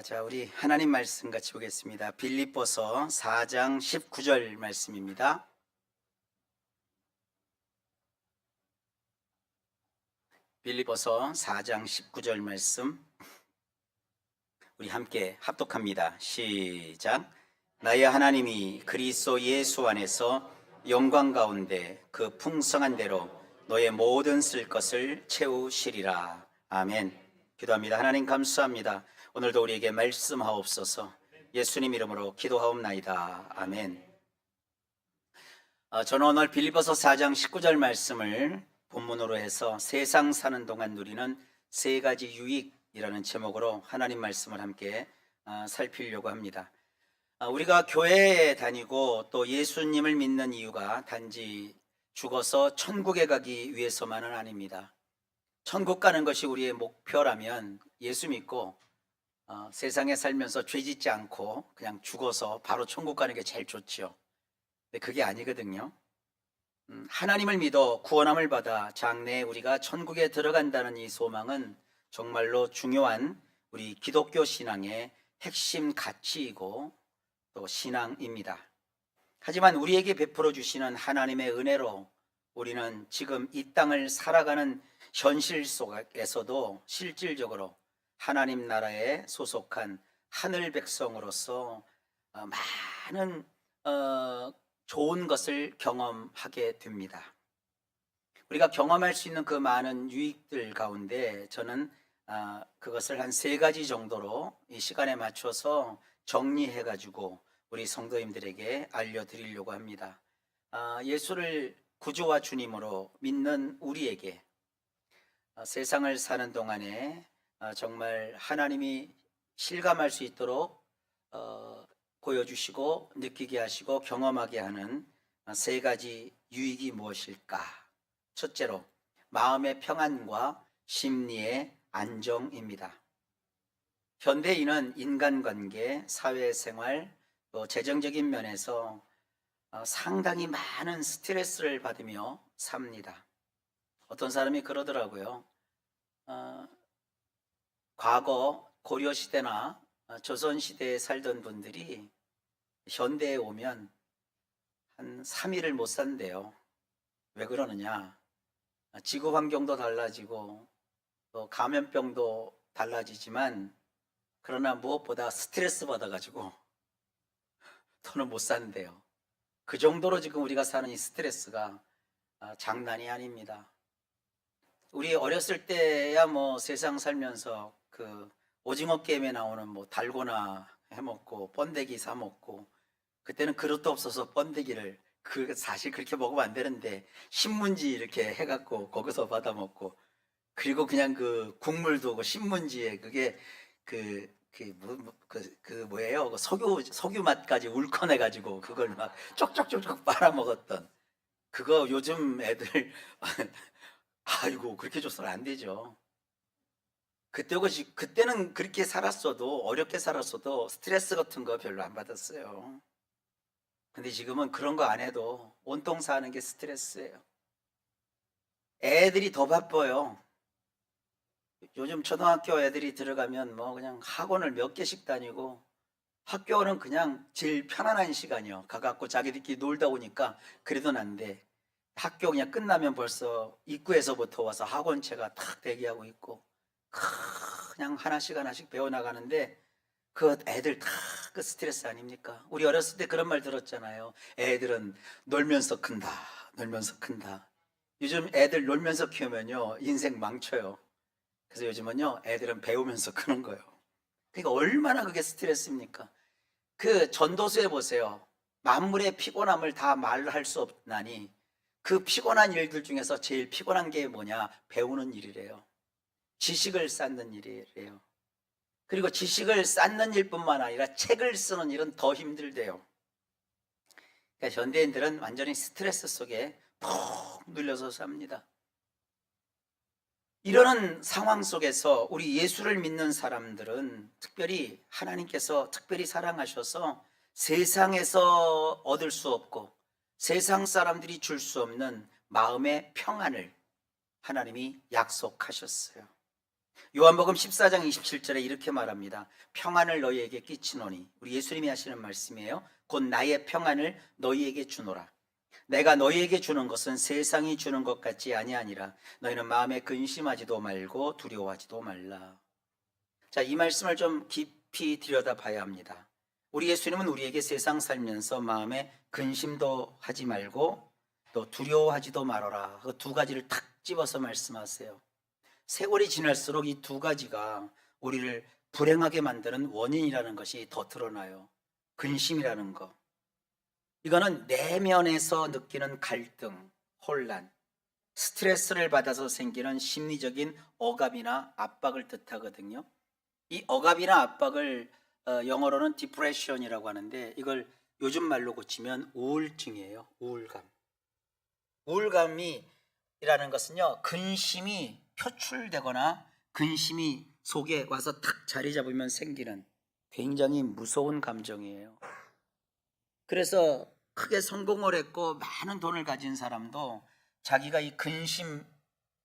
자, 우리 하나님 말씀 같이 보겠습니다. 빌립보서 4장 19절 말씀입니다. 빌립보서 4장 19절 말씀 우리 함께 합독합니다. 시작. 나의 하나님이 그리스도 예수 안에서 영광 가운데 그 풍성한 대로 너의 모든 쓸 것을 채우시리라. 아멘. 기도합니다. 하나님 감사합니다. 오늘도 우리에게 말씀하옵소서. 예수님 이름으로 기도하옵나이다. 아멘. 저는 오늘 빌립보서 4장 19절 말씀을 본문으로 해서 세상 사는 동안 누리는 세 가지 유익이라는 제목으로 하나님 말씀을 함께 살피려고 합니다. 우리가 교회에 다니고 또 예수님을 믿는 이유가 단지 죽어서 천국에 가기 위해서만은 아닙니다. 천국 가는 것이 우리의 목표라면 예수 믿고 세상에 살면서 죄 짓지 않고 그냥 죽어서 바로 천국 가는 게 제일 좋죠. 근데 그게 아니거든요. 하나님을 믿어 구원함을 받아 장래에 우리가 천국에 들어간다는 이 소망은 정말로 중요한 우리 기독교 신앙의 핵심 가치이고 또 신앙입니다. 하지만 우리에게 베풀어 주시는 하나님의 은혜로 우리는 지금 이 땅을 살아가는 현실 속에서도 실질적으로 하나님 나라에 소속한 하늘 백성으로서 많은 좋은 것을 경험하게 됩니다. 우리가 경험할 수 있는 그 많은 유익들 가운데 저는 그것을 한 세 가지 정도로 이 시간에 맞춰서 정리해 가지고 우리 성도님들에게 알려드리려고 합니다. 예수를 구주와 주님으로 믿는 우리에게 세상을 사는 동안에 정말 하나님이 실감할 수 있도록 보여주시고 느끼게 하시고 경험하게 하는 세 가지 유익이 무엇일까? 첫째로 마음의 평안과 심리의 안정입니다. 현대인은 인간관계, 사회생활, 또 재정적인 면에서 상당히 많은 스트레스를 받으며 삽니다. 어떤 사람이 그러더라고요. 과거 고려시대나 조선시대에 살던 분들이 현대에 오면 한 3일을 못 산대요. 왜 그러느냐? 지구 환경도 달라지고 또 감염병도 달라지지만 그러나 무엇보다 스트레스 받아가지고 더는 못 산대요. 그 정도로 지금 우리가 사는 이 스트레스가 장난이 아닙니다. 우리 어렸을 때야 뭐 세상 살면서 그 오징어 게임에 나오는 뭐 달고나 해먹고 번데기 사 먹고, 그때는 그릇도 없어서 번데기를 사실 그렇게 먹으면 안 되는데 신문지 이렇게 해갖고 거기서 받아 먹고, 그리고 그냥 그 국물도 그 신문지에 그게 뭐예요? 그 석유 맛까지 울컥해가지고 그걸 막 쪽쪽쪽쪽 빨아 먹었던 그거. 요즘 애들 아이고 그렇게 줘서는 안 되죠. 그때는 그렇게 살았어도, 어렵게 살았어도 스트레스 같은 거 별로 안 받았어요. 근데 지금은 그런 거 안 해도 온통 사는 게 스트레스예요. 애들이 더 바빠요. 요즘 초등학교 애들이 들어가면 뭐 그냥 학원을 몇 개씩 다니고, 학교는 그냥 제일 편안한 시간이요. 가갖고 자기들끼리 놀다 오니까 그래도 난데, 학교 그냥 끝나면 벌써 입구에서부터 와서 학원체가 탁 대기하고 있고 그냥 하나씩 하나씩 배워나가는데 그 애들 다 그 스트레스 아닙니까? 우리 어렸을 때 그런 말 들었잖아요. 애들은 놀면서 큰다, 놀면서 큰다. 요즘 애들 놀면서 키우면요 인생 망쳐요. 그래서 요즘은요 애들은 배우면서 크는 거예요. 그러니까 얼마나 그게 스트레스입니까? 그 전도서에 보세요. 만물의 피곤함을 다 말할 수 없나니 그 피곤한 일들 중에서 제일 피곤한 게 뭐냐? 배우는 일이래요. 지식을 쌓는 일이래요. 그리고 지식을 쌓는 일뿐만 아니라 책을 쓰는 일은 더 힘들대요. 그러니까 현대인들은 완전히 스트레스 속에 푹 눌려서 삽니다. 이러는 상황 속에서 우리 예수를 믿는 사람들은 특별히 하나님께서 특별히 사랑하셔서 세상에서 얻을 수 없고 세상 사람들이 줄 수 없는 마음의 평안을 하나님이 약속하셨어요. 요한복음 14장 27절에 이렇게 말합니다. 평안을 너희에게 끼치노니, 우리 예수님이 하시는 말씀이에요. 곧 나의 평안을 너희에게 주노라. 내가 너희에게 주는 것은 세상이 주는 것 같지 아니하니라. 너희는 마음에 근심하지도 말고 두려워하지도 말라. 자, 이 말씀을 좀 깊이 들여다봐야 합니다. 우리 예수님은 우리에게 세상 살면서 마음에 근심도 하지 말고 또 두려워하지도 말아라. 그 두 가지를 탁 집어서 말씀하세요. 세월이 지날수록 이 두 가지가 우리를 불행하게 만드는 원인이라는 것이 더 드러나요. 근심이라는 거. 이거는 내면에서 느끼는 갈등, 혼란, 스트레스를 받아서 생기는 심리적인 억압이나 압박을 뜻하거든요. 이 억압이나 압박을 영어로는 디프레션이라고 하는데, 이걸 요즘 말로 고치면 우울증이에요. 우울감이라는 것은요, 근심이 표출되거나 근심이 속에 와서 탁 자리 잡으면 생기는 굉장히 무서운 감정이에요. 그래서 크게 성공을 했고 많은 돈을 가진 사람도 자기가 이 근심,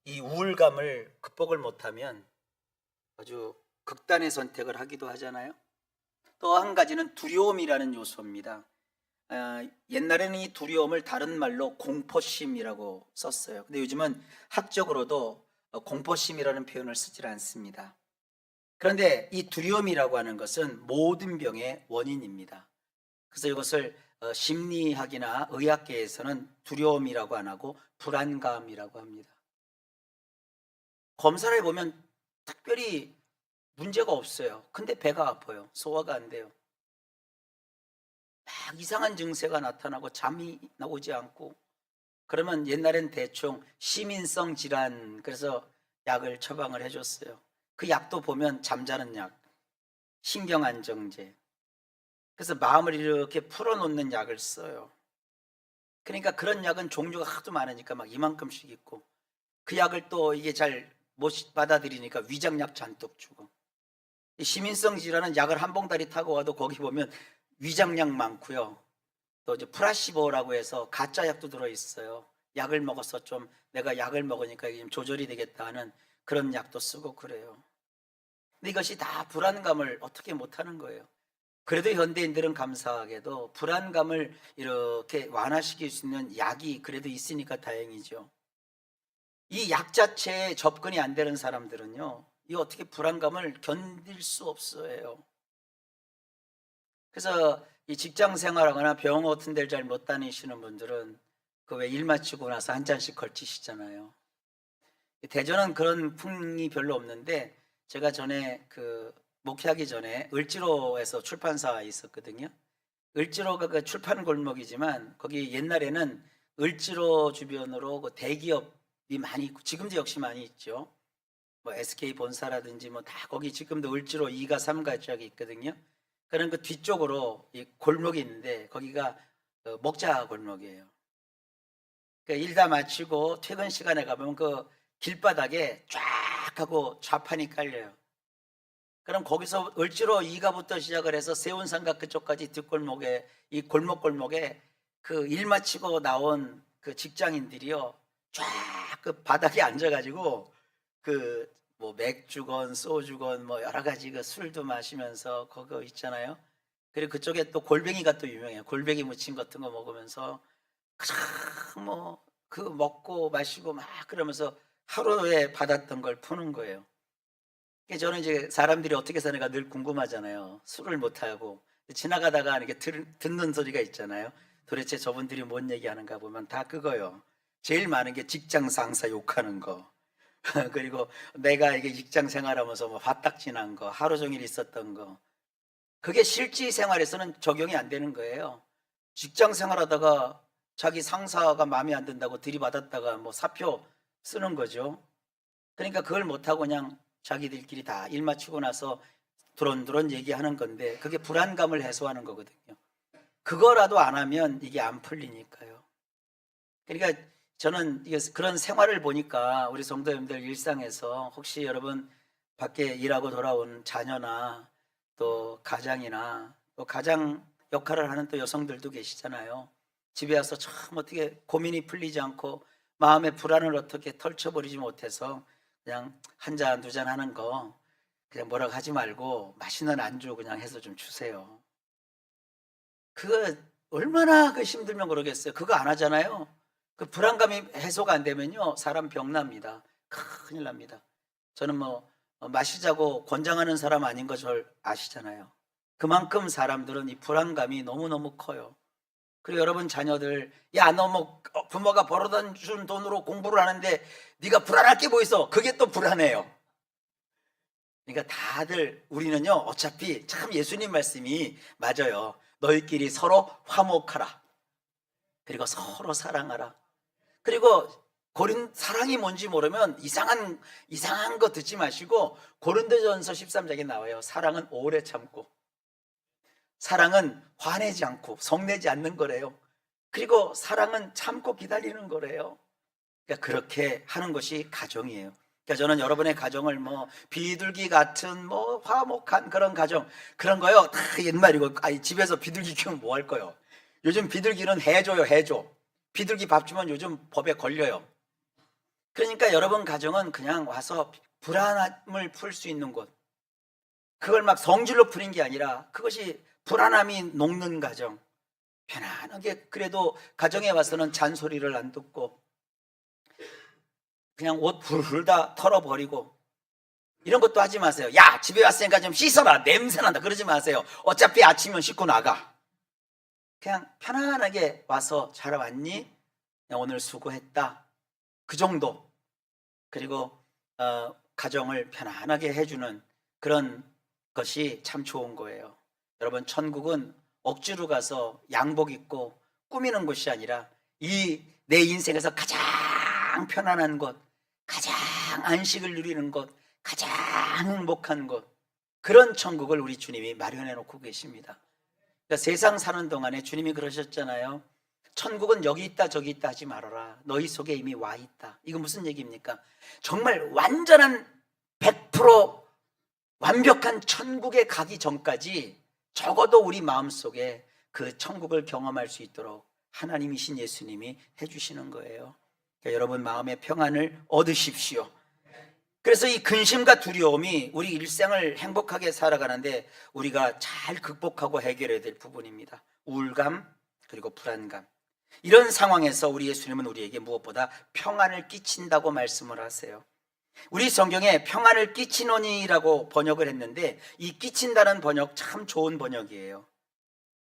이 우울감을 극복을 못하면 아주 극단의 선택을 하기도 하잖아요. 또 한 가지는 두려움이라는 요소입니다. 옛날에는 이 두려움을 다른 말로 공포심이라고 썼어요. 근데 요즘은 학적으로도 공포심이라는 표현을 쓰질 않습니다. 그런데 이 두려움이라고 하는 것은 모든 병의 원인입니다. 그래서 이것을 심리학이나 의학계에서는 두려움이라고 안 하고 불안감이라고 합니다. 검사를 해보면 특별히 문제가 없어요. 근데 배가 아파요. 소화가 안 돼요. 막 이상한 증세가 나타나고 잠이 나오지 않고, 그러면 옛날엔 대충 시민성 질환, 그래서 약을 처방을 해줬어요. 그 약도 보면 잠자는 약, 신경안정제, 그래서 마음을 이렇게 풀어놓는 약을 써요. 그러니까 그런 약은 종류가 하도 많으니까 막 이만큼씩 있고, 그 약을 또 이게 잘 못 받아들이니까 위장약 잔뜩 주고, 이 시민성 질환은 약을 한 봉다리 타고 와도 거기 보면 위장약 많고요. 또 이제 플라시보라고 해서 가짜 약도 들어있어요. 약을 먹어서 좀 내가 약을 먹으니까 이게 좀 조절이 되겠다 하는 그런 약도 쓰고 그래요. 근데 이것이 다 불안감을 어떻게 못하는 거예요. 그래도 현대인들은 감사하게도 불안감을 이렇게 완화시킬 수 있는 약이 그래도 있으니까 다행이죠. 이 약 자체에 접근이 안 되는 사람들은요, 이 어떻게 불안감을 견딜 수 없어요. 그래서 이 직장 생활하거나 병원 같은 데를 잘 못 다니시는 분들은 그 왜 일 마치고 나서 한 잔씩 걸치시잖아요. 대전은 그런 풍이 별로 없는데, 제가 전에 목회하기 전에 을지로에서 출판사에 있었거든요. 을지로가 그 출판 골목이지만 거기 옛날에는 을지로 주변으로 그 대기업이 많이 있고, 지금도 역시 많이 있죠. 뭐 SK 본사라든지 뭐 다 거기 지금도 을지로 2가 3가 쫙 있거든요. 그런 그 뒤쪽으로 이 골목이 있는데 거기가 먹자 골목이에요. 일 다 마치고 퇴근 시간에 가보면 그 길바닥에 쫙 하고 좌판이 깔려요. 그럼 거기서 을지로 2가부터 시작을 해서 세운삼각 그쪽까지 뒷골목에, 이 골목골목에 그 일 마치고 나온 그 직장인들이요, 쫙 그 바닥에 앉아가지고 그 뭐 맥주건 소주건 뭐 여러 가지 그 술도 마시면서 그거 있잖아요. 그리고 그쪽에 또 골뱅이가 또 유명해요. 골뱅이 무침 같은 거 먹으면서 뭐 그 먹고 마시고 막 그러면서 하루에 받았던 걸 푸는 거예요. 저는 이제 사람들이 어떻게 사는가 늘 궁금하잖아요. 술을 못 하고 지나가다가 이렇게 듣는 소리가 있잖아요. 도대체 저분들이 뭔 얘기하는가 보면 다 그거요. 제일 많은 게 직장 상사 욕하는 거. 그리고 내가 이게 직장 생활하면서 뭐 화딱지난 거, 하루 종일 있었던 거. 그게 실제 생활에서는 적용이 안 되는 거예요. 직장 생활하다가 자기 상사가 마음에 안 든다고 들이받았다가 뭐 사표 쓰는 거죠. 그러니까 그걸 못하고 그냥 자기들끼리 다 일 마치고 나서 두런두런 얘기하는 건데, 그게 불안감을 해소하는 거거든요. 그거라도 안 하면 이게 안 풀리니까요. 그러니까 저는 그런 생활을 보니까 우리 성도님들 일상에서 혹시 여러분 밖에 일하고 돌아온 자녀나 또 가장이나 또 가장 역할을 하는 또 여성들도 계시잖아요. 집에 와서 참 어떻게 고민이 풀리지 않고 마음의 불안을 어떻게 털쳐버리지 못해서 그냥 한 잔, 두 잔 하는 거 그냥 뭐라고 하지 말고 맛있는 안주 그냥 해서 좀 주세요. 그거 얼마나 그 힘들면 그러겠어요. 그거 안 하잖아요. 그 불안감이 해소가 안 되면요, 사람 병납니다. 큰일 납니다. 저는 뭐 마시자고 권장하는 사람 아닌 거 절 아시잖아요. 그만큼 사람들은 이 불안감이 너무너무 커요. 그리고 여러분 자녀들, 야, 너 뭐 부모가 벌어다 준 돈으로 공부를 하는데 네가 불안할 게 뭐 있어? 그게 또 불안해요. 그러니까 다들 우리는요, 어차피 참 예수님 말씀이 맞아요. 너희끼리 서로 화목하라. 그리고 서로 사랑하라. 그리고 사랑이 뭔지 모르면 이상한 거 듣지 마시고 고린도전서 13장에 나와요. 사랑은 오래 참고, 사랑은 화내지 않고 성내지 않는 거래요. 그리고 사랑은 참고 기다리는 거래요. 그러니까 그렇게 하는 것이 가정이에요. 그러니까 저는 여러분의 가정을 뭐 비둘기 같은 뭐 화목한 그런 가정, 그런 거요 다 옛말이고, 집에서 비둘기 키우면 뭐 할 거요? 요즘 비둘기는 해줘요, 해줘. 비둘기 밥 주면 요즘 법에 걸려요. 그러니까 여러분 가정은 그냥 와서 불안함을 풀 수 있는 곳, 그걸 막 성질로 푸는 게 아니라 그것이 불안함이 녹는 가정, 편안하게, 그래도 가정에 와서는 잔소리를 안 듣고 그냥 옷 불을 다 털어버리고 이런 것도 하지 마세요. 야, 집에 왔으니까 좀 씻어라, 냄새난다, 그러지 마세요. 어차피 아침이면 씻고 나가. 그냥 편안하게 와서 잘 왔니? 오늘 수고했다, 그 정도. 그리고 가정을 편안하게 해주는 그런 것이 참 좋은 거예요. 여러분, 천국은 억지로 가서 양복 입고 꾸미는 곳이 아니라 이 내 인생에서 가장 편안한 곳, 가장 안식을 누리는 곳, 가장 행복한 곳, 그런 천국을 우리 주님이 마련해 놓고 계십니다. 그러니까 세상 사는 동안에 주님이 그러셨잖아요. 천국은 여기 있다 저기 있다 하지 말아라. 너희 속에 이미 와 있다. 이거 무슨 얘기입니까? 정말 완전한 100% 완벽한 천국에 가기 전까지 적어도 우리 마음속에 그 천국을 경험할 수 있도록 하나님이신 예수님이 해주시는 거예요. 그러니까 여러분 마음의 평안을 얻으십시오. 그래서 이 근심과 두려움이 우리 일생을 행복하게 살아가는데 우리가 잘 극복하고 해결해야 될 부분입니다. 우울감, 그리고 불안감. 이런 상황에서 우리 예수님은 우리에게 무엇보다 평안을 끼친다고 말씀을 하세요. 우리 성경에 평안을 끼치노니라고 번역을 했는데, 이 끼친다는 번역 참 좋은 번역이에요.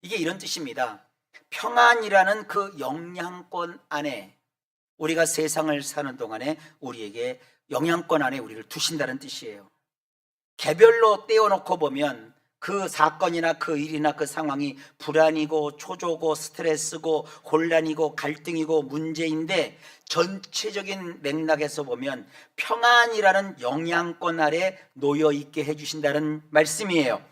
이게 이런 뜻입니다. 평안이라는 그 영향권 안에, 우리가 세상을 사는 동안에 우리에게 영향권 안에 우리를 두신다는 뜻이에요. 개별로 떼어놓고 보면 그 사건이나 그 일이나 그 상황이 불안이고 초조고 스트레스고 혼란이고 갈등이고 문제인데, 전체적인 맥락에서 보면 평안이라는 영향권 아래 놓여 있게 해주신다는 말씀이에요.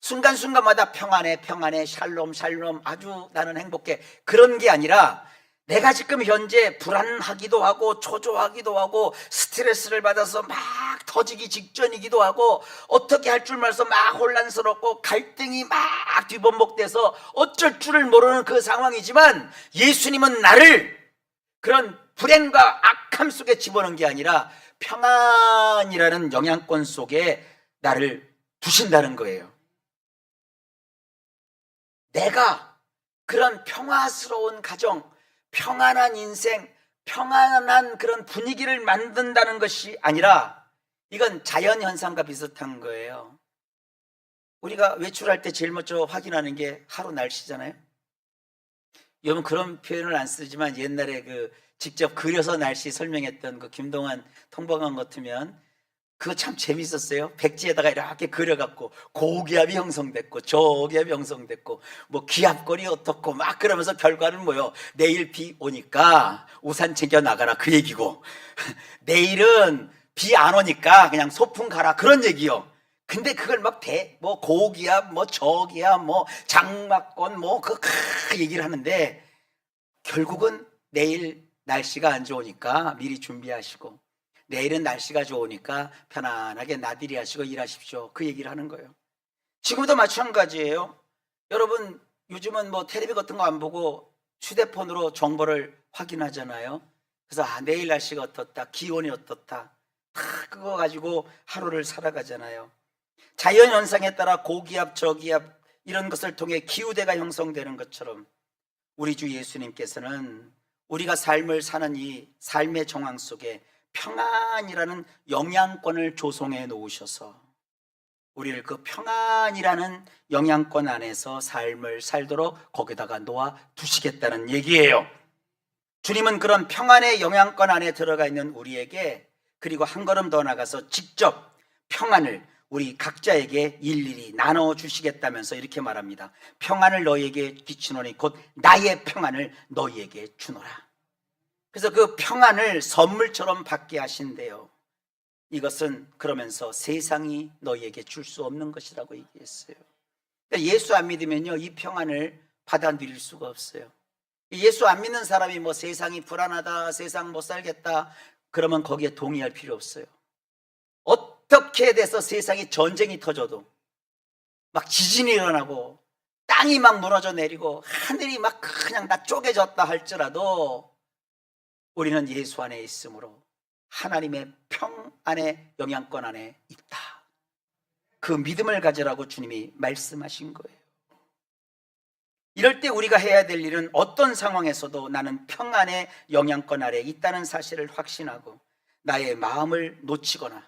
순간순간마다 평안해, 평안해, 샬롬, 샬롬, 아주 나는 행복해, 그런 게 아니라 내가 지금 현재 불안하기도 하고 초조하기도 하고 스트레스를 받아서 막 터지기 직전이기도 하고 어떻게 할 줄 몰라서 막 혼란스럽고 갈등이 막 뒤범벅돼서 어쩔 줄을 모르는 그 상황이지만, 예수님은 나를 그런 불행과 악함 속에 집어넣은 게 아니라 평안이라는 영향권 속에 나를 두신다는 거예요. 내가 그런 평화스러운 가정, 평안한 인생, 평안한 그런 분위기를 만든다는 것이 아니라, 이건 자연현상과 비슷한 거예요. 우리가 외출할 때 제일 먼저 확인하는 게 하루 날씨잖아요. 여러분 그런 표현을 안 쓰지만 옛날에 그 직접 그려서 날씨 설명했던 그 김동완 통방관 같으면 그거 참 재밌었어요. 백지에다가 이렇게 그려갖고 고기압이 형성됐고 저기압이 형성됐고 뭐 기압골이 어떻고 막 그러면서 결과는 뭐요? 내일 비 오니까 우산 챙겨 나가라, 그 얘기고 내일은 비 안 오니까 그냥 소풍 가라, 그런 얘기요. 근데 그걸 막 뭐 고기압 뭐 저기압 뭐 장마권 뭐 그 얘기를 하는데, 결국은 내일 날씨가 안 좋으니까 미리 준비하시고 내일은 날씨가 좋으니까 편안하게 나들이 하시고 일하십시오, 그 얘기를 하는 거예요. 지금도 마찬가지예요. 여러분 요즘은 뭐 텔레비 같은 거 안 보고 휴대폰으로 정보를 확인하잖아요. 그래서 내일 날씨가 어떻다, 기온이 어떻다, 다 그거 가지고 하루를 살아가잖아요. 자연현상에 따라 고기압, 저기압 이런 것을 통해 기후대가 형성되는 것처럼 우리 주 예수님께서는 우리가 삶을 사는 이 삶의 정황 속에 평안이라는 영양권을 조성해 놓으셔서 우리를 그 평안이라는 영양권 안에서 삶을 살도록 거기다가 놓아 두시겠다는 얘기예요. 주님은 그런 평안의 영양권 안에 들어가 있는 우리에게, 그리고 한 걸음 더 나가서 직접 평안을 우리 각자에게 일일이 나눠 주시겠다면서 이렇게 말합니다. 평안을 너희에게 끼치노니 곧 나의 평안을 너희에게 주노라. 그래서 그 평안을 선물처럼 받게 하신대요. 이것은 그러면서 세상이 너희에게 줄 수 없는 것이라고 얘기했어요. 그러니까 예수 안 믿으면요, 이 평안을 받아 누릴 수가 없어요. 예수 안 믿는 사람이 뭐 세상이 불안하다, 세상 못 살겠다, 그러면 거기에 동의할 필요 없어요. 어떻게 돼서 세상이 전쟁이 터져도, 막 지진이 일어나고 땅이 막 무너져 내리고 하늘이 막 그냥 다 쪼개졌다 할지라도 우리는 예수 안에 있으므로 하나님의 평안의 영향권 안에 있다. 그 믿음을 가지라고 주님이 말씀하신 거예요. 이럴 때 우리가 해야 될 일은 어떤 상황에서도 나는 평안의 영향권 아래 있다는 사실을 확신하고 나의 마음을 놓치거나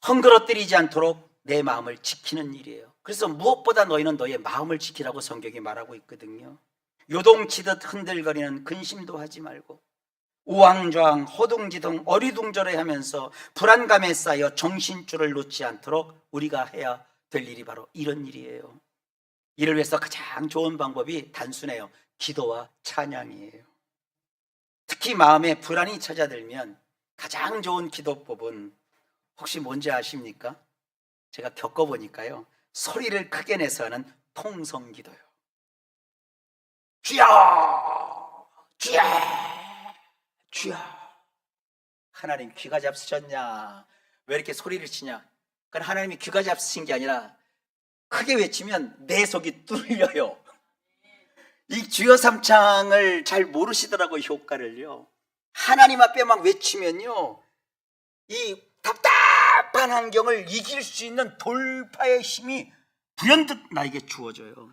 헝그러뜨리지 않도록 내 마음을 지키는 일이에요. 그래서 무엇보다 너희는 너의 마음을 지키라고 성경이 말하고 있거든요. 요동치듯 흔들거리는 근심도 하지 말고 우왕좌왕 허둥지둥 어리둥절해 하면서 불안감에 쌓여 정신줄을 놓지 않도록 우리가 해야 될 일이 바로 이런 일이에요. 이를 위해서 가장 좋은 방법이 단순해요. 기도와 찬양이에요. 특히 마음에 불안이 찾아들면 가장 좋은 기도법은 혹시 뭔지 아십니까? 제가 겪어보니까요, 소리를 크게 내서 하는 통성기도요. 주여! 주여! 주여! 하나님 귀가 잡수셨냐? 왜 이렇게 소리를 치냐? 그건 하나님이 귀가 잡수신 게 아니라 크게 외치면 내 속이 뚫려요. 이 주여 삼창을 잘 모르시더라고요, 효과를요. 하나님 앞에 막 외치면요, 이 답답한 환경을 이길 수 있는 돌파의 힘이 불현듯 나에게 주어져요.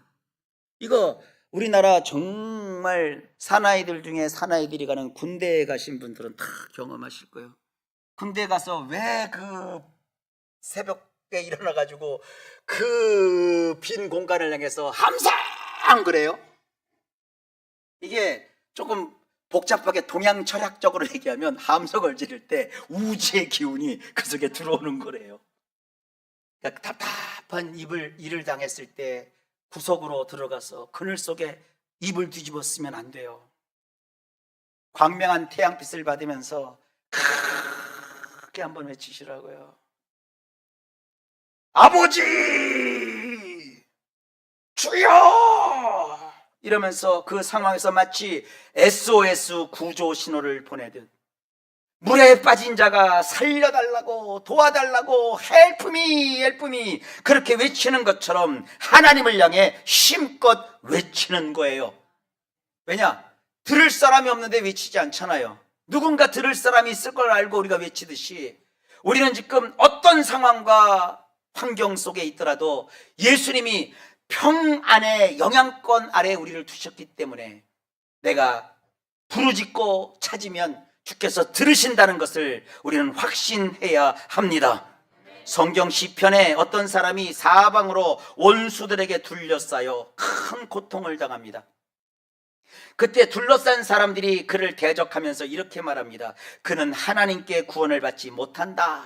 이거 우리나라 정말 사나이들 중에 사나이들이 가는 군대에 가신 분들은 다 경험하실 거예요. 군대 가서 왜 그 새벽에 일어나가지고 그 빈 공간을 향해서 함성 그래요? 이게 조금 복잡하게 동양 철학적으로 얘기하면 함성을 지를 때 우주의 기운이 그 속에 들어오는 거래요. 그러니까 답답한 일을 당했을 때 구석으로 들어가서 그늘 속에 이불 뒤집어 쓰면 안 돼요. 광명한 태양빛을 받으면서 크게 한번 외치시라고요. 아버지! 주여! 이러면서 그 상황에서 마치 SOS 구조 신호를 보내듯 물에 빠진 자가 살려달라고, 도와달라고, help me, help me 그렇게 외치는 것처럼 하나님을 향해 힘껏 외치는 거예요. 왜냐? 들을 사람이 없는데 외치지 않잖아요. 누군가 들을 사람이 있을 걸 알고 우리가 외치듯이 우리는 지금 어떤 상황과 환경 속에 있더라도 예수님이 평안의 영향권 아래 우리를 두셨기 때문에 내가 부르짖고 찾으면 주께서 들으신다는 것을 우리는 확신해야 합니다. 성경 시편에 어떤 사람이 사방으로 원수들에게 둘러싸여 큰 고통을 당합니다. 그때 둘러싼 사람들이 그를 대적하면서 이렇게 말합니다. 그는 하나님께 구원을 받지 못한다.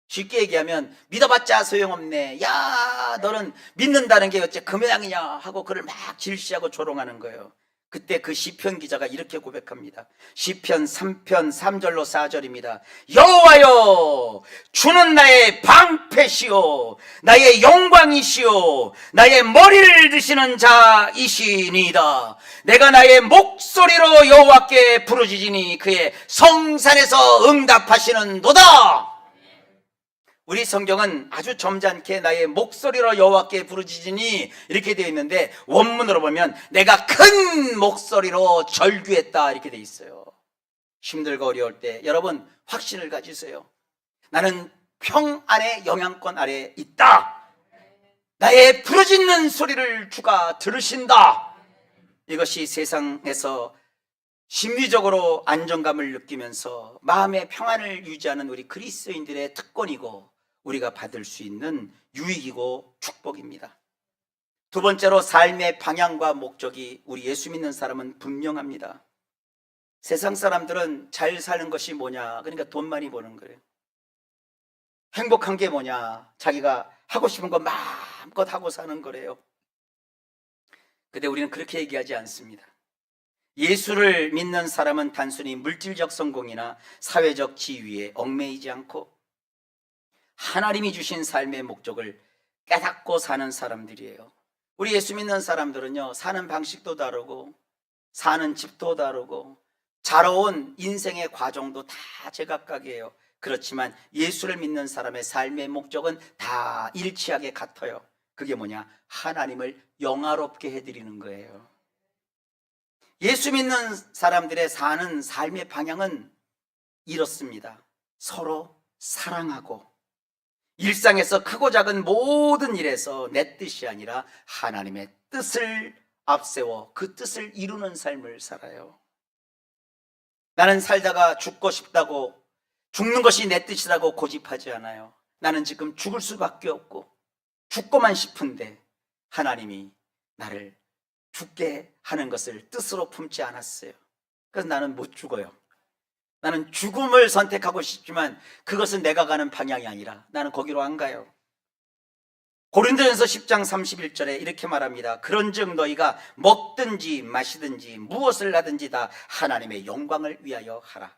쉽게 얘기하면 믿어봤자 소용없네. 야, 너는 믿는다는 게 어째 그 모양이냐 하고 그를 막 질시하고 조롱하는 거예요. 그때 그 시편 기자가 이렇게 고백합니다. 시편 3편 3절로 4절입니다. 여호와여, 주는 나의 방패시오, 나의 영광이시오, 나의 머리를 드시는 자이시니이다. 내가 나의 목소리로 여호와께 부르짖으니 그의 성산에서 응답하시는도다. 우리 성경은 아주 점잖게 나의 목소리로 여호와께 부르짖으니 이렇게 되어 있는데 원문으로 보면 내가 큰 목소리로 절규했다 이렇게 되어 있어요. 힘들고 어려울 때 여러분 확신을 가지세요. 나는 평안의 영향권 아래에 있다. 나의 부르짖는 소리를 주가 들으신다. 이것이 세상에서 심리적으로 안정감을 느끼면서 마음의 평안을 유지하는 우리 그리스도인들의 특권이고 우리가 받을 수 있는 유익이고 축복입니다. 두 번째로 삶의 방향과 목적이 우리 예수 믿는 사람은 분명합니다. 세상 사람들은 잘 사는 것이 뭐냐? 그러니까 돈 많이 버는 거예요. 행복한 게 뭐냐? 자기가 하고 싶은 거 마음껏 하고 사는 거래요. 근데 우리는 그렇게 얘기하지 않습니다. 예수를 믿는 사람은 단순히 물질적 성공이나 사회적 지위에 얽매이지 않고 하나님이 주신 삶의 목적을 깨닫고 사는 사람들이에요. 우리 예수 믿는 사람들은요, 사는 방식도 다르고 사는 집도 다르고 자라온 인생의 과정도 다 제각각이에요. 그렇지만 예수를 믿는 사람의 삶의 목적은 다 일치하게 같아요. 그게 뭐냐? 하나님을 영화롭게 해드리는 거예요. 예수 믿는 사람들의 사는 삶의 방향은 이렇습니다. 서로 사랑하고 일상에서 크고 작은 모든 일에서 내 뜻이 아니라 하나님의 뜻을 앞세워 그 뜻을 이루는 삶을 살아요. 나는 살다가 죽고 싶다고 죽는 것이 내 뜻이라고 고집하지 않아요. 나는 지금 죽을 수밖에 없고 죽고만 싶은데 하나님이 나를 죽게 하는 것을 뜻으로 품지 않았어요. 그래서 나는 못 죽어요. 나는 죽음을 선택하고 싶지만 그것은 내가 가는 방향이 아니라 나는 거기로 안 가요. 고린도전서 10장 31절에 이렇게 말합니다. 그런즉 너희가 먹든지 마시든지 무엇을 하든지 다 하나님의 영광을 위하여 하라.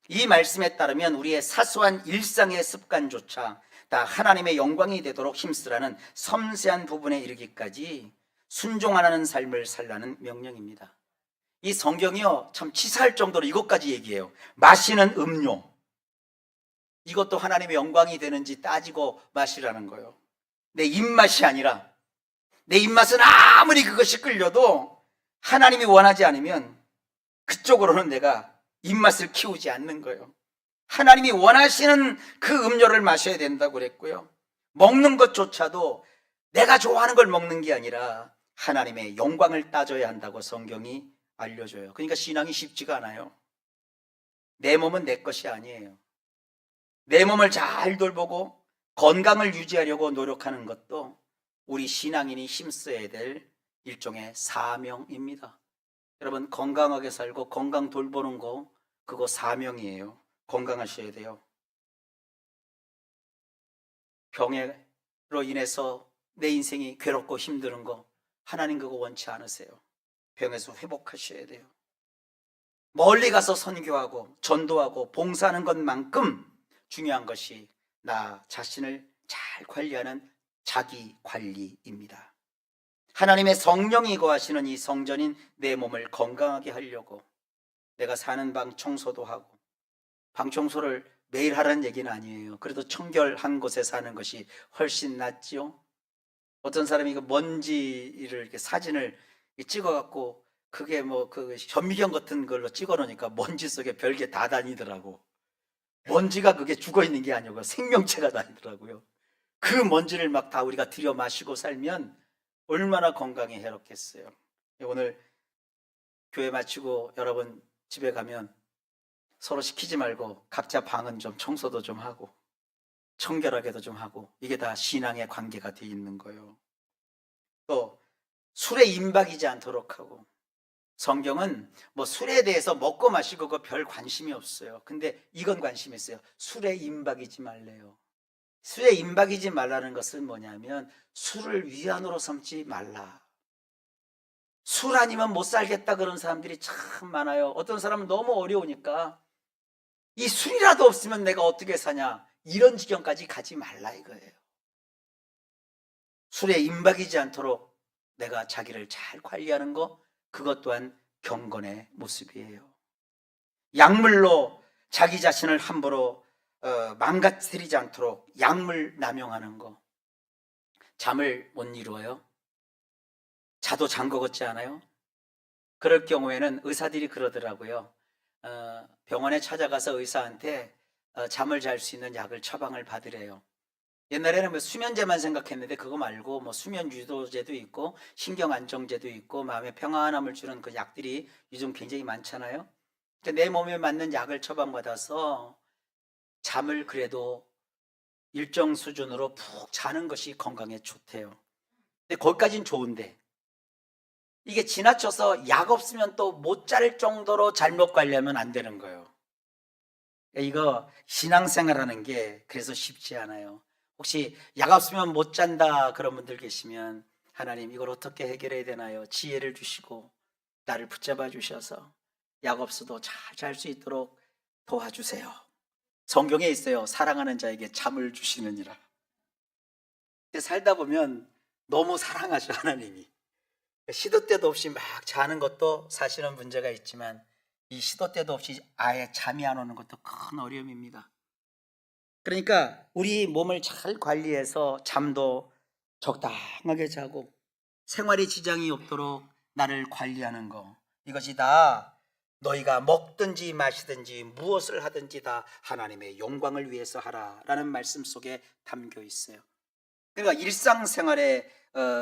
이 말씀에 따르면 우리의 사소한 일상의 습관조차 다 하나님의 영광이 되도록 힘쓰라는 섬세한 부분에 이르기까지 순종하는 삶을 살라는 명령입니다. 이 성경이요 참 치사할 정도로 이것까지 얘기해요. 마시는 음료, 이것도 하나님의 영광이 되는지 따지고 마시라는 거예요. 내 입맛이 아니라 내 입맛은 아무리 그것이 끌려도 하나님이 원하지 않으면 그쪽으로는 내가 입맛을 키우지 않는 거예요. 하나님이 원하시는 그 음료를 마셔야 된다고 그랬고요. 먹는 것조차도 내가 좋아하는 걸 먹는 게 아니라 하나님의 영광을 따져야 한다고 성경이 알려줘요. 그러니까 신앙이 쉽지가 않아요. 내 몸은 내 것이 아니에요. 내 몸을 잘 돌보고 건강을 유지하려고 노력하는 것도 우리 신앙인이 힘써야 될 일종의 사명입니다. 여러분 건강하게 살고 건강 돌보는 거 그거 사명이에요. 건강하셔야 돼요. 병으로 인해서 내 인생이 괴롭고 힘드는 거 하나님 그거 원치 않으세요. 병에서 회복하셔야 돼요. 멀리 가서 선교하고 전도하고 봉사하는 것만큼 중요한 것이 나 자신을 잘 관리하는 자기 관리입니다. 하나님의 성령이 거하시는 이 성전인 내 몸을 건강하게 하려고 내가 사는 방 청소도 하고, 방 청소를 매일 하라는 얘기는 아니에요. 그래도 청결한 곳에 사는 것이 훨씬 낫지요. 어떤 사람이 그 먼지를 이렇게 사진을 찍어갖고 그게 뭐 그 현미경 같은 걸로 찍어놓으니까 먼지 속에 별게 다 다니더라고. 먼지가 그게 죽어 있는 게 아니고 생명체가 다니더라고요. 그 먼지를 막 다 우리가 들여 마시고 살면 얼마나 건강에 해롭겠어요. 오늘 교회 마치고 여러분 집에 가면 서로 시키지 말고 각자 방은 좀 청소도 좀 하고 청결하게도 좀 하고, 이게 다 신앙의 관계가 돼 있는 거예요. 또 술에 임박이지 않도록 하고, 성경은 뭐 술에 대해서 먹고 마시고 그 별 관심이 없어요. 근데 이건 관심이 있어요. 술에 임박이지 말래요. 술에 임박이지 말라는 것은 뭐냐면 술을 위안으로 삼지 말라. 술 아니면 못 살겠다 그런 사람들이 참 많아요. 어떤 사람은 너무 어려우니까 이 술이라도 없으면 내가 어떻게 사냐, 이런 지경까지 가지 말라 이거예요. 술에 임박이지 않도록 내가 자기를 잘 관리하는 거, 그것 또한 경건의 모습이에요. 약물로 자기 자신을 함부로 망가뜨리지 않도록 약물 남용하는 거. 잠을 못 이루어요? 자도 잠거 같지 않아요? 그럴 경우에는 의사들이 그러더라고요. 병원에 찾아가서 의사한테 잠을 잘 수 있는 약을 처방을 받으래요. 옛날에는 뭐 수면제만 생각했는데 그거 말고 뭐 수면 유도제도 있고 신경 안정제도 있고 마음의 평안함을 주는 그 약들이 요즘 굉장히 많잖아요. 근데 내 몸에 맞는 약을 처방받아서 잠을 그래도 일정 수준으로 푹 자는 것이 건강에 좋대요. 근데 거기까지는 좋은데 이게 지나쳐서 약 없으면 또 못 잘 정도로 잘못 관리하면 안 되는 거예요. 이거 신앙생활하는 게 그래서 쉽지 않아요. 혹시 약 없으면 못 잔다 그런 분들 계시면 하나님 이걸 어떻게 해결해야 되나요? 지혜를 주시고 나를 붙잡아 주셔서 약 없어도 잘 잘 수 있도록 도와주세요. 성경에 있어요. 사랑하는 자에게 잠을 주시느니라. 근데 살다 보면 너무 사랑하셔 하나님이. 시도 때도 없이 막 자는 것도 사실은 문제가 있지만 이 시도 때도 없이 아예 잠이 안 오는 것도 큰 어려움입니다. 그러니까 우리 몸을 잘 관리해서 잠도 적당하게 자고 생활에 지장이 없도록 나를 관리하는 거, 이것이 다 너희가 먹든지 마시든지 무엇을 하든지 다 하나님의 영광을 위해서 하라라는 말씀 속에 담겨 있어요. 그러니까 일상생활에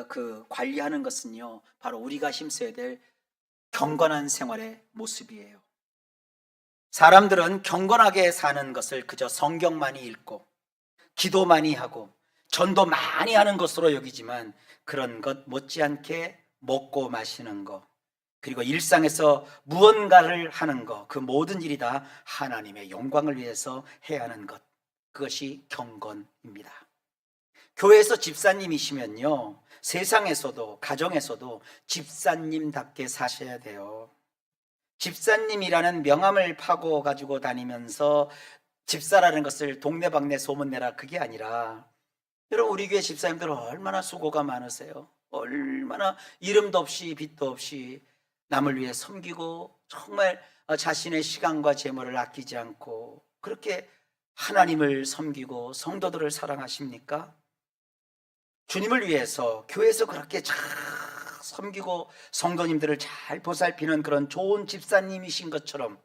그 관리하는 것은요, 바로 우리가 힘써야 될 경건한 생활의 모습이에요. 사람들은 경건하게 사는 것을 그저 성경만이 읽고 기도 많이 하고 전도 많이 하는 것으로 여기지만 그런 것 못지않게 먹고 마시는 것, 그리고 일상에서 무언가를 하는 것, 그 모든 일이 다 하나님의 영광을 위해서 해야 하는 것, 그것이 경건입니다. 교회에서 집사님이시면요, 세상에서도 가정에서도 집사님답게 사셔야 돼요. 집사님이라는 명함을 파고 가지고 다니면서 집사라는 것을 동네방네 소문내라, 그게 아니라, 여러분 우리 교회 집사님들 얼마나 수고가 많으세요. 얼마나 이름도 없이 빛도 없이 남을 위해 섬기고 정말 자신의 시간과 재물을 아끼지 않고 그렇게 하나님을 섬기고 성도들을 사랑하십니까? 주님을 위해서 교회에서 그렇게 잘 섬기고 성도님들을 잘 보살피는 그런 좋은 집사님이신 것처럼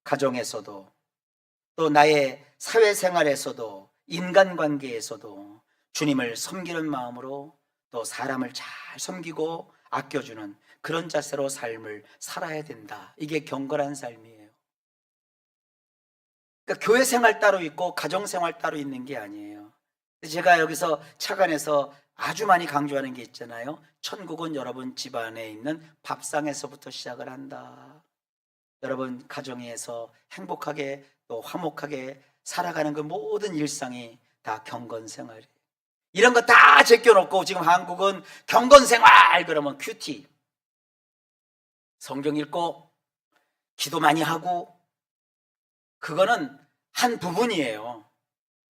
가정에서도 또 나의 사회생활에서도 인간관계에서도 주님을 섬기는 마음으로 또 사람을 잘 섬기고 아껴주는 그런 자세로 삶을 살아야 된다. 이게 경건한 삶이에요. 그러니까 교회 생활 따로 있고 가정 생활 따로 있는 게 아니에요. 제가 여기서 차관에서 아주 많이 강조하는 게 있잖아요. 천국은 여러분 집안에 있는 밥상에서부터 시작을 한다. 여러분 가정에서 행복하게 또 화목하게 살아가는 그 모든 일상이 다 경건생활이에요. 이런 거 다 제껴놓고 지금 한국은 경건생활 그러면 큐티, 성경 읽고 기도 많이 하고, 그거는 한 부분이에요.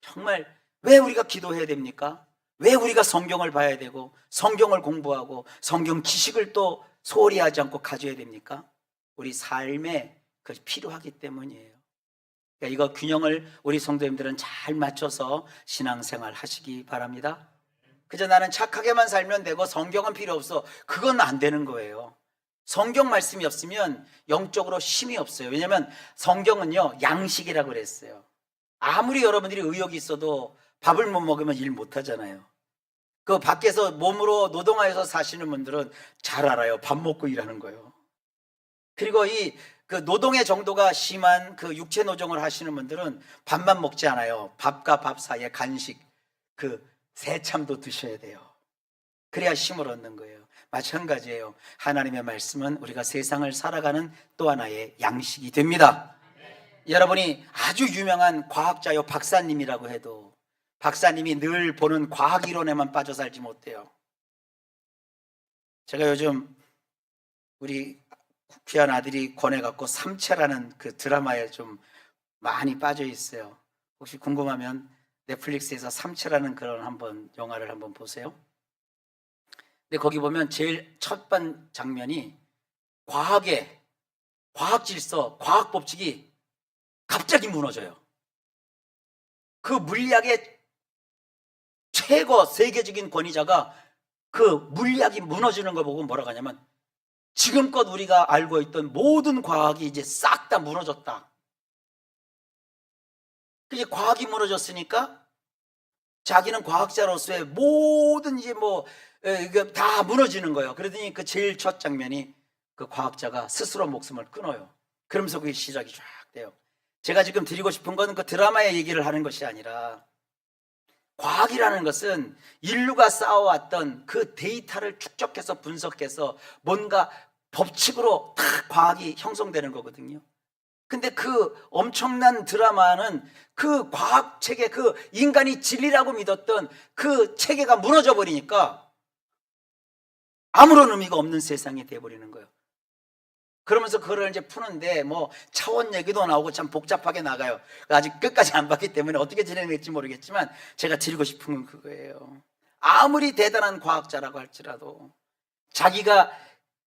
정말 왜 우리가 기도해야 됩니까? 왜 우리가 성경을 봐야 되고 성경을 공부하고 성경 지식을 또 소홀히 하지 않고 가져야 됩니까? 우리 삶에 그것이 필요하기 때문이에요. 그러니까 이거 균형을 우리 성도님들은 잘 맞춰서 신앙생활 하시기 바랍니다. 그저 나는 착하게만 살면 되고 성경은 필요 없어, 그건 안 되는 거예요. 성경 말씀이 없으면 영적으로 힘이 없어요. 왜냐하면 성경은요 양식이라고 그랬어요. 아무리 여러분들이 의욕이 있어도 밥을 못 먹으면 일 못 하잖아요. 그 밖에서 몸으로 노동하여서 사시는 분들은 잘 알아요. 밥 먹고 일하는 거예요. 그리고 그 노동의 정도가 심한 그 육체 노동을 하시는 분들은 밥만 먹지 않아요. 밥과 밥 사이에 간식, 그 새참도 드셔야 돼요. 그래야 힘을 얻는 거예요. 마찬가지예요. 하나님의 말씀은 우리가 세상을 살아가는 또 하나의 양식이 됩니다. 여러분이 아주 유명한 과학자요 박사님이라고 해도 박사님이 늘 보는 과학 이론에만 빠져 살지 못해요. 제가 요즘 우리 귀한 아들이 권해갖고 삼체라는 그 드라마에 좀 많이 빠져 있어요. 혹시 궁금하면 넷플릭스에서 삼체라는 그런 영화를 한번 보세요. 근데 거기 보면 제일 첫 번 장면이 과학 질서, 과학 법칙이 갑자기 무너져요. 그 물리학의 최고 세계적인 권위자가 그 물리학이 무너지는 걸 보고 뭐라고 하냐면 지금껏 우리가 알고 있던 모든 과학이 이제 싹 다 무너졌다. 이제 과학이 무너졌으니까 자기는 과학자로서의 모든 이제 이거 다 무너지는 거예요. 그러더니 그 제일 첫 장면이 그 과학자가 스스로 목숨을 끊어요. 그러면서 그게 시작이 쫙 돼요. 제가 지금 드리고 싶은 건 그 드라마의 얘기를 하는 것이 아니라, 과학이라는 것은 인류가 쌓아왔던 그 데이터를 축적해서 분석해서 뭔가 법칙으로 다 과학이 형성되는 거거든요. 근데 그 엄청난 드라마는 그 과학 체계, 그 인간이 진리라고 믿었던 그 체계가 무너져 버리니까 아무런 의미가 없는 세상이 돼버리는 거예요. 그러면서 그걸 이제 푸는데 차원 얘기도 나오고 참 복잡하게 나가요. 아직 끝까지 안 봤기 때문에 어떻게 진행될지 모르겠지만 제가 드리고 싶은 건 그거예요. 아무리 대단한 과학자라고 할지라도 자기가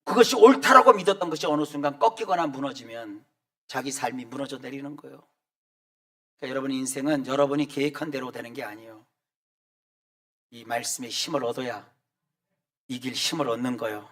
그것이 옳다라고 믿었던 것이 어느 순간 꺾이거나 무너지면 자기 삶이 무너져 내리는 거예요. 그러니까 여러분 인생은 여러분이 계획한 대로 되는 게 아니에요. 이 말씀에 힘을 얻어야 이길 힘을 얻는 거예요.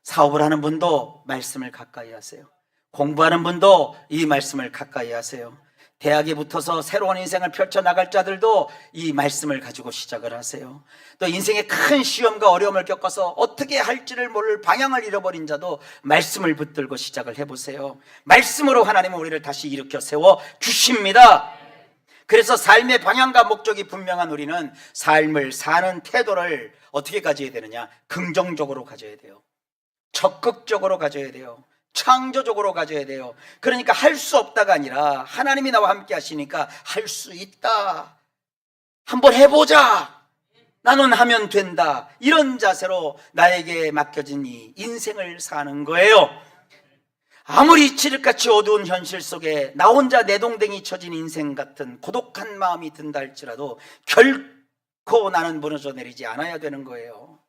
사업을 하는 분도 말씀을 가까이 하세요. 공부하는 분도 이 말씀을 가까이 하세요. 대학에 붙어서 새로운 인생을 펼쳐나갈 자들도 이 말씀을 가지고 시작을 하세요. 또 인생의 큰 시험과 어려움을 겪어서 어떻게 할지를 모를 방향을 잃어버린 자도 말씀을 붙들고 시작을 해보세요. 말씀으로 하나님은 우리를 다시 일으켜 세워 주십니다. 그래서 삶의 방향과 목적이 분명한 우리는 삶을 사는 태도를 어떻게 가져야 되느냐? 긍정적으로 가져야 돼요. 적극적으로 가져야 돼요. 창조적으로 가져야 돼요. 그러니까 할 수 없다가 아니라 하나님이 나와 함께 하시니까 할 수 있다, 한번 해보자, 나는 하면 된다, 이런 자세로 나에게 맡겨진 이 인생을 사는 거예요. 아무리 칠흑같이 어두운 현실 속에 나 혼자 내동댕이 쳐진 인생 같은 고독한 마음이 든다 할지라도 결코 나는 무너져 내리지 않아야 되는 거예요.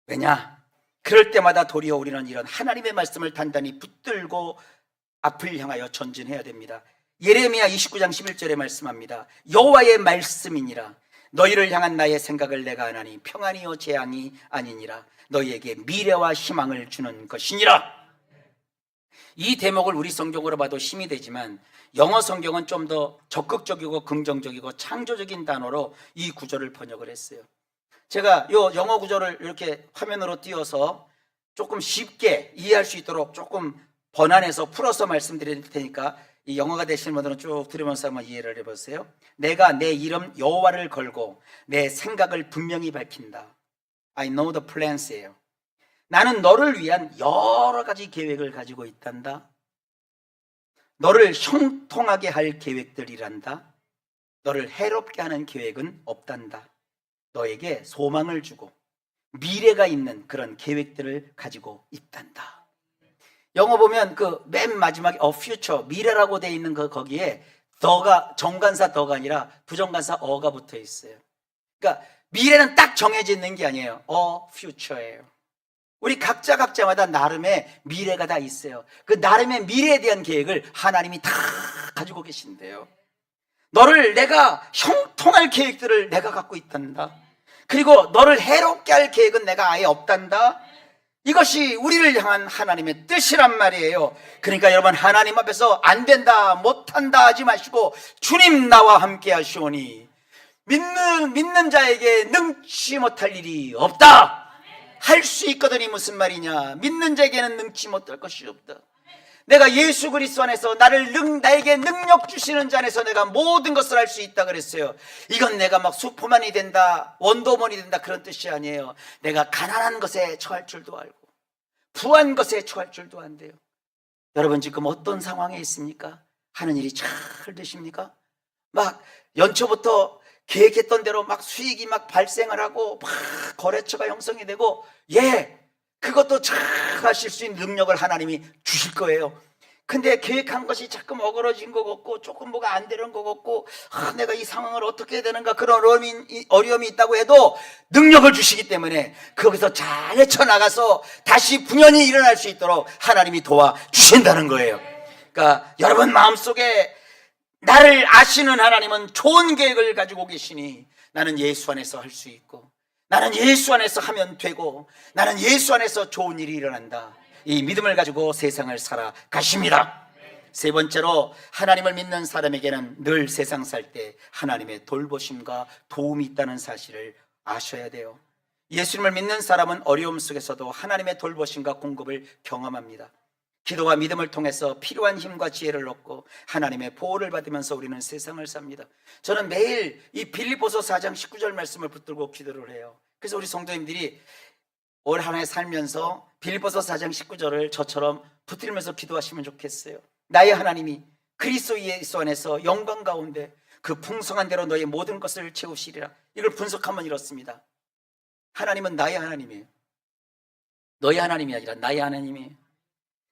왜냐? 그럴 때마다 도리어 우리는 이런 하나님의 말씀을 단단히 붙들고 앞을 향하여 전진해야 됩니다. 예레미야 29장 11절에 말씀합니다. 여호와의 말씀이니라. 너희를 향한 나의 생각을 내가 아나니 평안이요 재앙이 아니니라. 너희에게 미래와 희망을 주는 것이니라. 이 대목을 우리 성경으로 봐도 힘이 되지만 영어 성경은 좀 더 적극적이고 긍정적이고 창조적인 단어로 이 구절을 번역을 했어요. 제가 이 영어 구절을 이렇게 화면으로 띄워서 조금 쉽게 이해할 수 있도록 조금 번안해서 풀어서 말씀드릴 테니까 이 영어가 되시는 분들은 쭉 들으면서 한번 이해를 해보세요. 내가 내 이름 여호와를 걸고 내 생각을 분명히 밝힌다. I know the plans예요. 나는 너를 위한 여러 가지 계획을 가지고 있단다. 너를 형통하게 할 계획들이란다. 너를 해롭게 하는 계획은 없단다. 너에게 소망을 주고 미래가 있는 그런 계획들을 가지고 있단다. 영어 보면 그 맨 마지막에 future, 미래라고 되어 있는 거기에 더가 정관사 더가 아니라 부정관사 어가 붙어 있어요. 그러니까 미래는 딱 정해져 있는 게 아니에요. future예요. 우리 각자마다 나름의 미래가 다 있어요. 그 나름의 미래에 대한 계획을 하나님이 다 가지고 계신데요. 너를 내가 형통할 계획들을 내가 갖고 있단다. 그리고 너를 해롭게 할 계획은 내가 아예 없단다. 이것이 우리를 향한 하나님의 뜻이란 말이에요. 그러니까 여러분, 하나님 앞에서 안 된다, 못한다 하지 마시고 주님 나와 함께 하시오니 믿는 자에게 능치 못할 일이 없다. 할 수 있거든이 무슨 말이냐? 믿는 자에게는 능치 못할 것이 없다. 내가 예수 그리스도 안에서 나에게 능력 주시는 자 안에서 내가 모든 것을 할 수 있다 그랬어요. 이건 내가 막 슈퍼맨이 된다, 원더우먼이 된다 그런 뜻이 아니에요. 내가 가난한 것에 처할 줄도 알고 부한 것에 처할 줄도 안돼요. 여러분 지금 어떤 상황에 있습니까? 하는 일이 잘 되십니까? 막 연초부터 계획했던 대로 막 수익이 막 발생을 하고 막 거래처가 형성이 되고, 그것도 잘 하실 수 있는 능력을 하나님이 주실 거예요. 근데 계획한 것이 자꾸 어그러진 것 같고 조금 뭐가 안 되는 것 같고 내가 이 상황을 어떻게 해야 되는가 그런 어려움이 있다고 해도 능력을 주시기 때문에 거기서 잘 헤쳐나가서 다시 분연히 일어날 수 있도록 하나님이 도와주신다는 거예요. 그러니까 여러분 마음속에 나를 아시는 하나님은 좋은 계획을 가지고 계시니 나는 예수 안에서 할 수 있고 나는 예수 안에서 하면 되고 나는 예수 안에서 좋은 일이 일어난다. 이 믿음을 가지고 세상을 살아가십니다. 세 번째로 하나님을 믿는 사람에게는 늘 세상 살 때 하나님의 돌보심과 도움이 있다는 사실을 아셔야 돼요. 예수님을 믿는 사람은 어려움 속에서도 하나님의 돌보심과 공급을 경험합니다. 기도와 믿음을 통해서 필요한 힘과 지혜를 얻고 하나님의 보호를 받으면서 우리는 세상을 삽니다. 저는 매일 이 빌립보서 4장 19절 말씀을 붙들고 기도를 해요. 그래서 우리 성도님들이 올 한 해 살면서 빌립보서 4장 19절을 저처럼 붙들면서 기도하시면 좋겠어요. 나의 하나님이 그리스도 예수 안에서 영광 가운데 그 풍성한 대로 너의 모든 것을 채우시리라. 이걸 분석하면 이렇습니다. 하나님은 나의 하나님이에요. 너의 하나님이 아니라 나의 하나님이에요.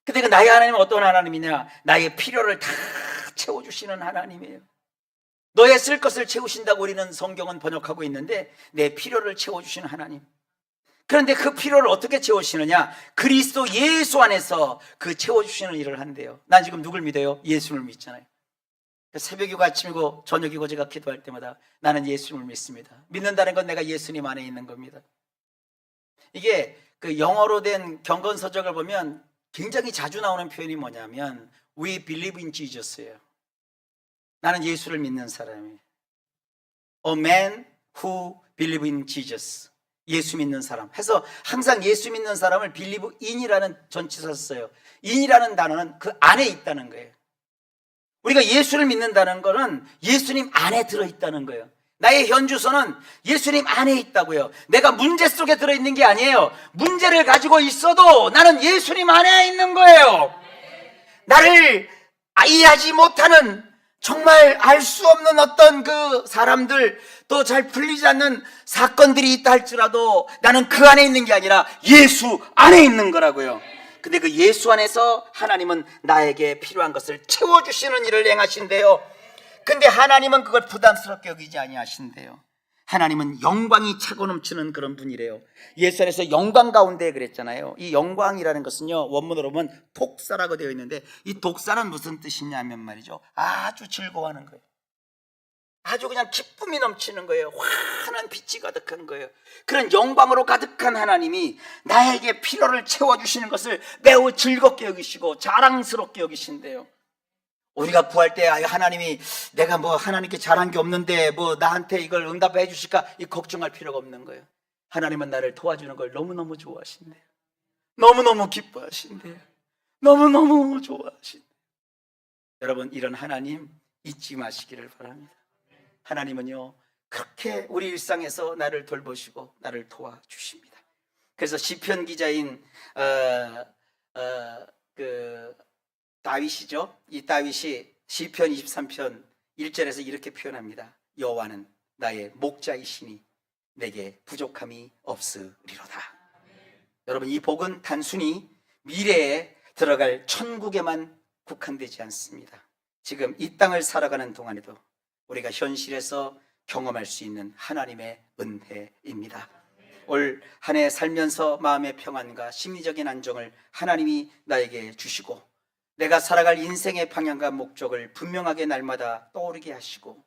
근데 그 나의 하나님은 어떤 하나님이냐? 나의 필요를 다 채워주시는 하나님이에요. 너의 쓸 것을 채우신다고 우리는 성경은 번역하고 있는데 내 필요를 채워주시는 하나님. 그런데 그 필요를 어떻게 채우시느냐? 그리스도 예수 안에서 그 채워주시는 일을 한대요. 난 지금 누굴 믿어요? 예수를 믿잖아요. 새벽이고 아침이고 저녁이고 제가 기도할 때마다 나는 예수님을 믿습니다. 믿는다는 건 내가 예수님 안에 있는 겁니다. 이게 그 영어로 된 경건서적을 보면 굉장히 자주 나오는 표현이 뭐냐면 We believe in Jesus예요. 나는 예수를 믿는 사람이에요. A man who believe in Jesus. 예수 믿는 사람 해서 항상 예수 믿는 사람을 believe in이라는 전치사 써요. in이라는 단어는 그 안에 있다는 거예요. 우리가 예수를 믿는다는 것은 예수님 안에 들어있다는 거예요. 나의 현주소는 예수님 안에 있다고요. 내가 문제 속에 들어있는 게 아니에요. 문제를 가지고 있어도 나는 예수님 안에 있는 거예요. 나를 이해하지 못하는 정말 알 수 없는 어떤 그 사람들 또 잘 풀리지 않는 사건들이 있다 할지라도 나는 그 안에 있는 게 아니라 예수 안에 있는 거라고요. 근데 그 예수 안에서 하나님은 나에게 필요한 것을 채워주시는 일을 행하신대요. 근데 하나님은 그걸 부담스럽게 여기지 아니하신대요. 하나님은 영광이 차고 넘치는 그런 분이래요. 예수 안에서 영광 가운데 그랬잖아요. 이 영광이라는 것은요, 원문으로 보면 독사라고 되어 있는데 이 독사는 무슨 뜻이냐면 말이죠, 아주 즐거워하는 거예요. 아주 그냥 기쁨이 넘치는 거예요. 환한 빛이 가득한 거예요. 그런 영광으로 가득한 하나님이 나에게 필요를 채워주시는 것을 매우 즐겁게 여기시고 자랑스럽게 여기신대요. 우리가 구할 때 하나님이 내가 뭐 하나님께 잘한 게 없는데 뭐 나한테 이걸 응답해 주실까, 이 걱정할 필요가 없는 거예요. 하나님은 나를 도와주는 걸 너무너무 좋아하신대요. 너무너무 기뻐하신대요. 너무너무 좋아하신대요. 여러분, 이런 하나님 잊지 마시기를 바랍니다. 하나님은요, 그렇게 우리 일상에서 나를 돌보시고 나를 도와주십니다. 그래서 시편 기자인 다윗이죠. 이 다윗이 시편 23편 1절에서 이렇게 표현합니다. 여호와는 나의 목자이시니 내게 부족함이 없으리로다. 여러분, 이 복은 단순히 미래에 들어갈 천국에만 국한되지 않습니다. 지금 이 땅을 살아가는 동안에도 우리가 현실에서 경험할 수 있는 하나님의 은혜입니다. 올 한 해 살면서 마음의 평안과 심리적인 안정을 하나님이 나에게 주시고 내가 살아갈 인생의 방향과 목적을 분명하게 날마다 떠오르게 하시고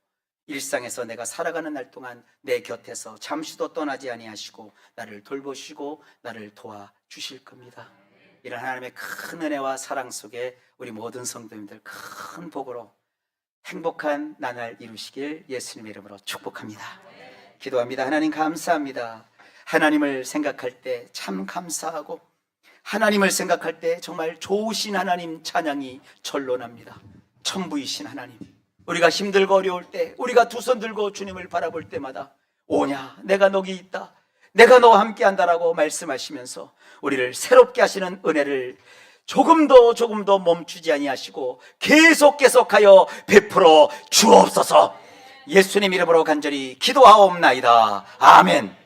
일상에서 내가 살아가는 날 동안 내 곁에서 잠시도 떠나지 아니하시고 나를 돌보시고 나를 도와주실 겁니다. 이런 하나님의 큰 은혜와 사랑 속에 우리 모든 성도님들 큰 복으로 행복한 나날 이루시길 예수님의 이름으로 축복합니다. 기도합니다. 하나님 감사합니다. 하나님을 생각할 때 참 감사하고 하나님을 생각할 때 정말 좋으신 하나님 찬양이 절로 납니다. 천부이신 하나님, 우리가 힘들고 어려울 때 우리가 두 손 들고 주님을 바라볼 때마다 오냐 내가 너기 있다, 내가 너와 함께 한다라고 말씀하시면서 우리를 새롭게 하시는 은혜를 조금도 멈추지 아니하시고 계속하여 베풀어 주옵소서. 예수님 이름으로 간절히 기도하옵나이다. 아멘.